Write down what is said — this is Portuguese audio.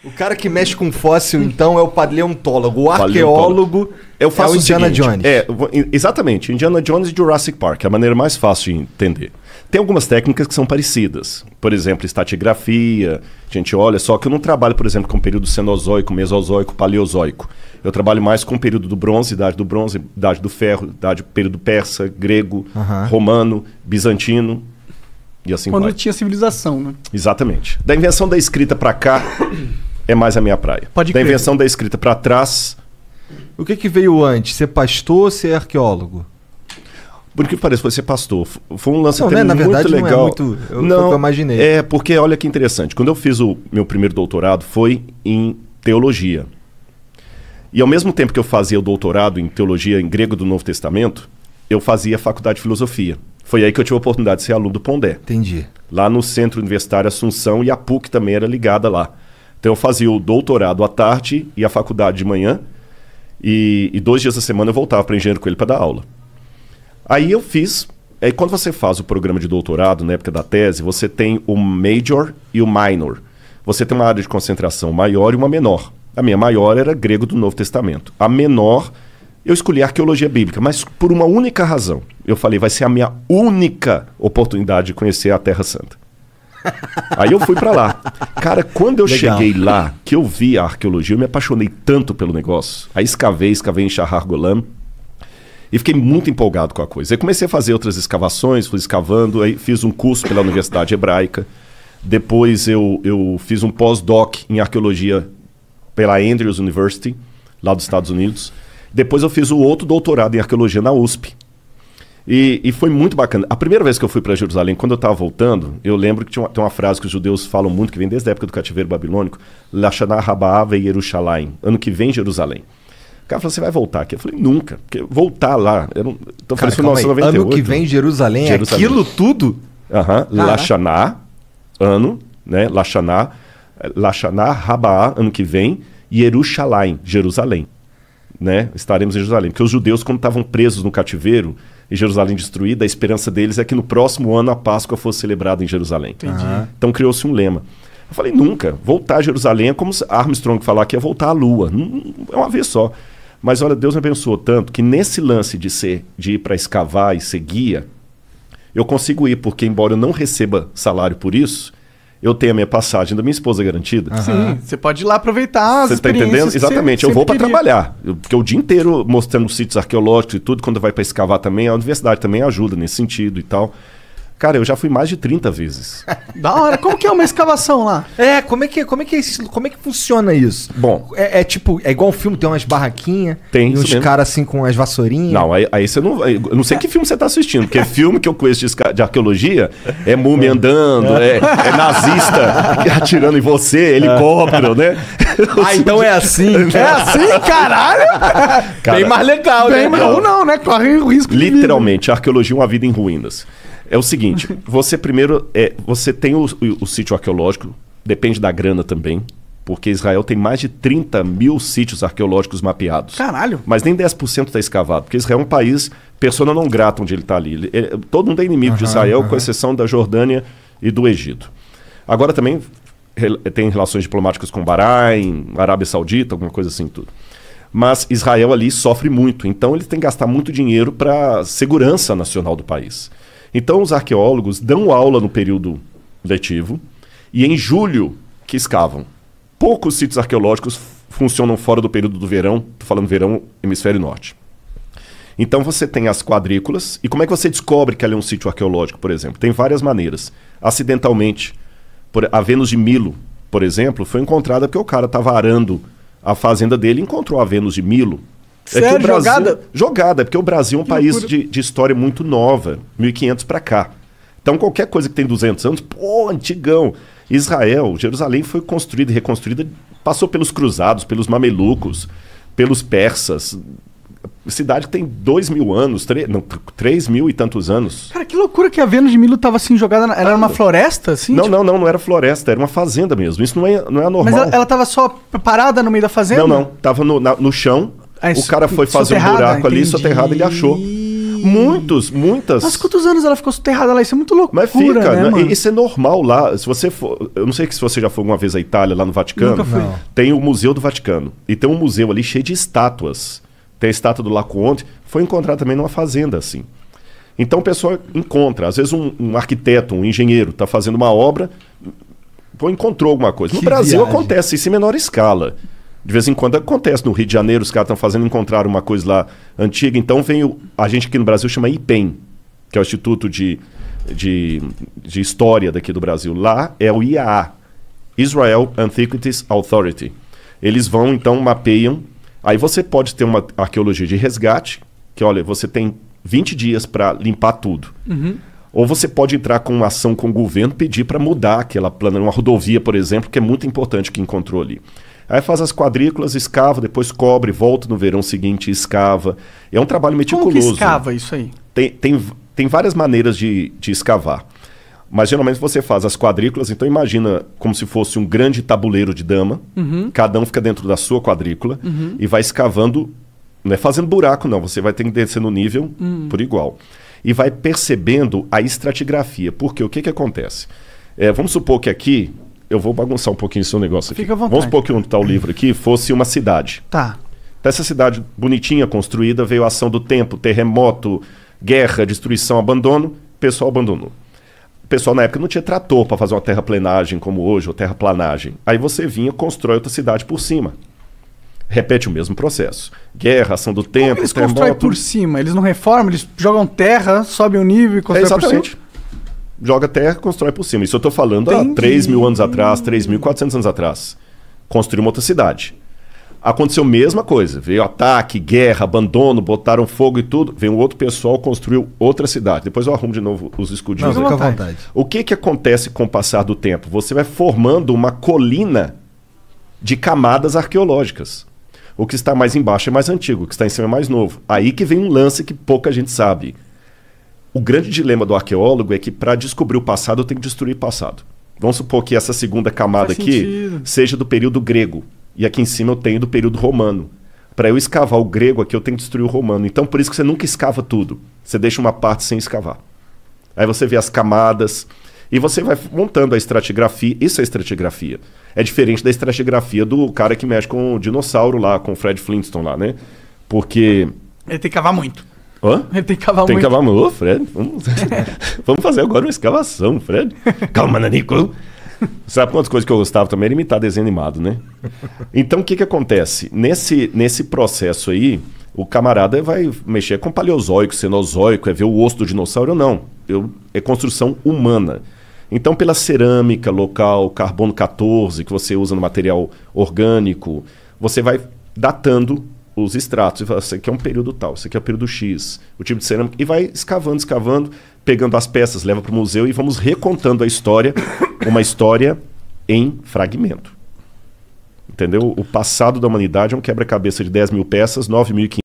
O cara que mexe com fóssil, então, é o paleontólogo. O arqueólogo eu faço é o Indiana Jones. Exatamente. Indiana Jones e Jurassic Park. É a maneira mais fácil de entender. Tem algumas técnicas que são parecidas. Por exemplo, estratigrafia. A gente olha, só que eu não trabalho, por exemplo, com o período cenozoico, mesozoico, paleozoico. Eu trabalho mais com o período do bronze, idade do ferro, período persa, grego, romano, bizantino. E assim quando tinha civilização, né? Exatamente. Da invenção da escrita para cá é mais a minha praia. Pode da crer. Invenção da escrita para trás. O que veio antes? Ser pastor ou ser arqueólogo? Por que parece, foi ser pastor. Foi um lance não, até né? Na verdade, muito legal. Não é muito. Foi o que eu imaginei. É, porque olha que interessante. Quando eu fiz o meu primeiro doutorado, foi em teologia. E ao mesmo tempo que eu fazia o doutorado em teologia em grego do Novo Testamento, eu fazia a faculdade de filosofia. Foi aí que eu tive a oportunidade de ser aluno do Pondé. Entendi. Lá no Centro Universitário Assunção, e a PUC também era ligada lá. Então eu fazia o doutorado à tarde e a faculdade de manhã. E 2 dias da semana eu voltava para Engenheiro Coelho para dar aula. Aí eu fiz... Aí quando você faz o programa de doutorado, na época da tese, você tem o major e o minor. Você tem uma área de concentração maior e uma menor. A minha maior era grego do Novo Testamento. A menor, eu escolhi arqueologia bíblica, mas por uma única razão. Eu falei, vai ser a minha única oportunidade de conhecer a Terra Santa. Aí eu fui para lá. Cara, quando eu cheguei lá, que eu vi a arqueologia, eu me apaixonei tanto pelo negócio. Aí escavei em Shahar Golan. E fiquei muito empolgado com a coisa. Aí comecei a fazer outras escavações, fui escavando, aí fiz um curso pela Universidade Hebraica. Depois eu fiz um pós-doc em arqueologia pela Andrews University, lá dos Estados Unidos. Depois eu fiz o outro doutorado em arqueologia na USP. E foi muito bacana. A primeira vez que eu fui para Jerusalém, quando eu estava voltando, eu lembro que tem uma frase que os judeus falam muito, que vem desde a época do cativeiro babilônico, Lashana Rabaa ve Yerushalayim, ano que vem Jerusalém. O cara falou, você vai voltar aqui? Eu falei, nunca. Porque voltar lá... Então eu falei, isso foi 1998. Ano que vem Jerusalém, Jerusalém. Aquilo tudo? Lashana, ano, né? Lashana Rabaa, ano que vem, e Yerushalayim, Jerusalém. Né? Estaremos em Jerusalém. Porque os judeus, quando estavam presos no cativeiro, e Jerusalém destruída, a esperança deles é que no próximo ano a Páscoa fosse celebrada em Jerusalém. Entendi. Então criou-se um lema. Eu falei, nunca. Voltar a Jerusalém é como se Armstrong falar que ia voltar à Lua. É uma vez só. Mas olha, Deus me abençoou tanto que nesse lance de ir para escavar e ser guia, eu consigo ir, porque embora eu não receba salário por isso, eu tenho a minha passagem da minha esposa garantida. Sim, você pode ir lá aproveitar as Você está experiências. entendendo? Exatamente, eu vou para queria. trabalhar. Porque o dia inteiro mostrando sítios arqueológicos e tudo, quando vai para escavar também, a universidade também ajuda nesse sentido e tal. Cara, eu já fui mais de 30 vezes. Da hora. Como que é uma escavação lá? Como é que funciona isso? Bom, É tipo, é igual um filme, tem umas barraquinhas, Tem e isso uns mesmo. caras assim com as vassourinhas. não, aí você não... Eu não sei que filme você está assistindo, porque filme que eu conheço de arqueologia é múmia andando, é nazista atirando em você, helicóptero, né? Então é assim. É assim, caralho? Cara, Bem mais legal, Bem, né? ou não, né? Corre o risco de vida. literalmente, a arqueologia é uma vida em ruínas. É o seguinte, você primeiro... você tem o sítio arqueológico, depende da grana também, porque Israel tem mais de 30 mil sítios arqueológicos mapeados. Caralho. Mas nem 10% está escavado, porque Israel é um país persona não grata onde ele está ali. Todo mundo é inimigo de Israel, com exceção da Jordânia e do Egito. Agora também tem relações diplomáticas com Bahrein, Arábia Saudita, alguma coisa assim tudo. Mas Israel ali sofre muito, então eles têm que gastar muito dinheiro para a segurança nacional do país. Então os arqueólogos dão aula no período letivo e em julho que escavam. Poucos sítios arqueológicos funcionam fora do período do verão, estou falando verão, hemisfério norte. Então você tem as quadrículas, e como é que você descobre que ali é um sítio arqueológico, por exemplo? Tem várias maneiras. Acidentalmente, a Vênus de Milo, por exemplo, foi encontrada porque o cara estava arando a fazenda dele e encontrou a Vênus de Milo. Sério? Que o Brasil, Jogada? Jogada, porque o Brasil é um Que país loucura. de história muito nova, 1500 para cá. Então qualquer coisa que tem 200 anos, pô, antigão. Israel, Jerusalém foi construída e reconstruída, passou pelos cruzados, pelos mamelucos, pelos persas. Cidade que tem 2.000 anos, 3 mil e tantos anos. Cara, que loucura que a Vênus de Milo tava assim jogada. Era uma floresta, assim? Não, tipo? não era floresta, era uma fazenda mesmo. Isso não é normal. Mas ela tava só parada no meio da fazenda? Não. Tava no chão. Ah, O cara foi fazer um soterrada, buraco ali, entendi. soterrado, ele achou. Muitas. Mas quantos anos ela ficou soterrada lá? Isso é muito loucura, Mas fica, né, mano? isso é normal lá. Se você for, eu não sei se você já foi alguma vez à Itália, lá no Vaticano. Nunca fui. Tem o Museu do Vaticano. E tem um museu ali cheio de estátuas. Tem a estátua do Laocoonte. Foi encontrada também numa fazenda, assim. Então o pessoal encontra. Às vezes um arquiteto, um engenheiro, está fazendo uma obra, encontrou alguma coisa. No Brasil acontece isso em menor escala. De vez em quando acontece. No Rio de Janeiro, os caras estão encontraram uma coisa lá antiga. Então a gente aqui no Brasil chama IPEM, que é o Instituto de História daqui do Brasil. Lá é o IAA, Israel Antiquities Authority. Eles vão, então, mapeiam. Aí você pode ter uma arqueologia de resgate, que, olha, você tem 20 dias para limpar tudo. Ou você pode entrar com uma ação com o governo, pedir para mudar aquela plana, uma rodovia, por exemplo, que é muito importante que encontrou ali. Aí faz as quadrículas, escava, depois cobre, volta no verão seguinte e escava. É um trabalho meticuloso. Como que escava isso aí? Tem várias maneiras de escavar. Mas geralmente você faz as quadrículas, então imagina como se fosse um grande tabuleiro de dama. Cada um fica dentro da sua quadrícula e vai escavando, não é fazendo buraco não, você vai ter que descer no nível por igual. E vai percebendo a estratigrafia. Porque o que acontece? Vamos supor que aqui, eu vou bagunçar um pouquinho o seu negócio aqui. Fica à vontade. Vamos supor que onde está o livro aqui fosse uma cidade. Tá. Dessa cidade bonitinha, construída, veio a ação do tempo, terremoto, guerra, destruição, abandono, o pessoal abandonou. O pessoal na época não tinha trator para fazer uma terraplenagem como hoje, ou terraplanagem. Aí você vinha e constrói outra cidade por cima. Repete o mesmo processo. Guerra, ação do tempo, Como eles constroem por cima? Eles não reformam, eles jogam terra, sobem o nível e constroem por cima? Joga terra, constrói por cima. Isso eu estou falando há 3.000 anos atrás, 3.400 anos atrás. Construiu uma outra cidade. Aconteceu a mesma coisa. Veio ataque, guerra, abandono, botaram fogo e tudo. Veio um outro pessoal, construiu outra cidade. Depois eu arrumo de novo os escudinhos. Fica à vontade. O que acontece com o passar do tempo? Você vai formando uma colina de camadas arqueológicas. O que está mais embaixo é mais antigo, o que está em cima é mais novo. Aí que vem um lance que pouca gente sabe. O grande dilema do arqueólogo é que para descobrir o passado tem que destruir o passado. Vamos supor que essa segunda camada aqui seja do período grego. E aqui em cima eu tenho do período romano. Para eu escavar o grego aqui eu tenho que destruir o romano. Então por isso que você nunca escava tudo. Você deixa uma parte sem escavar. Aí você vê as camadas e você vai montando a estratigrafia. Isso é estratigrafia. É diferente da estratigrafia do cara que mexe com o dinossauro lá, com o Fred Flintstone lá, né? Porque... Ele tem que cavar muito. Hã? Ele tem que cavar Tem muito. que cavar muito. Ô, Fred, vamos fazer agora uma escavação, Fred. Calma, Nanico. Sabe quantas coisas que eu gostava também? Era imitar desenho animado, né? Então, o que acontece? Nesse processo aí, o camarada vai mexer com paleozoico, cenozoico, é ver o osso do dinossauro ou não. É construção humana. Então, pela cerâmica local, carbono 14, que você usa no material orgânico, você vai datando os estratos. E fala, isso aqui é um período tal, isso aqui é o período X, o tipo de cerâmica. E vai escavando, pegando as peças, leva para o museu e vamos recontando a história, uma história em fragmento. Entendeu? O passado da humanidade é um quebra-cabeça de 10.000 peças, 9.500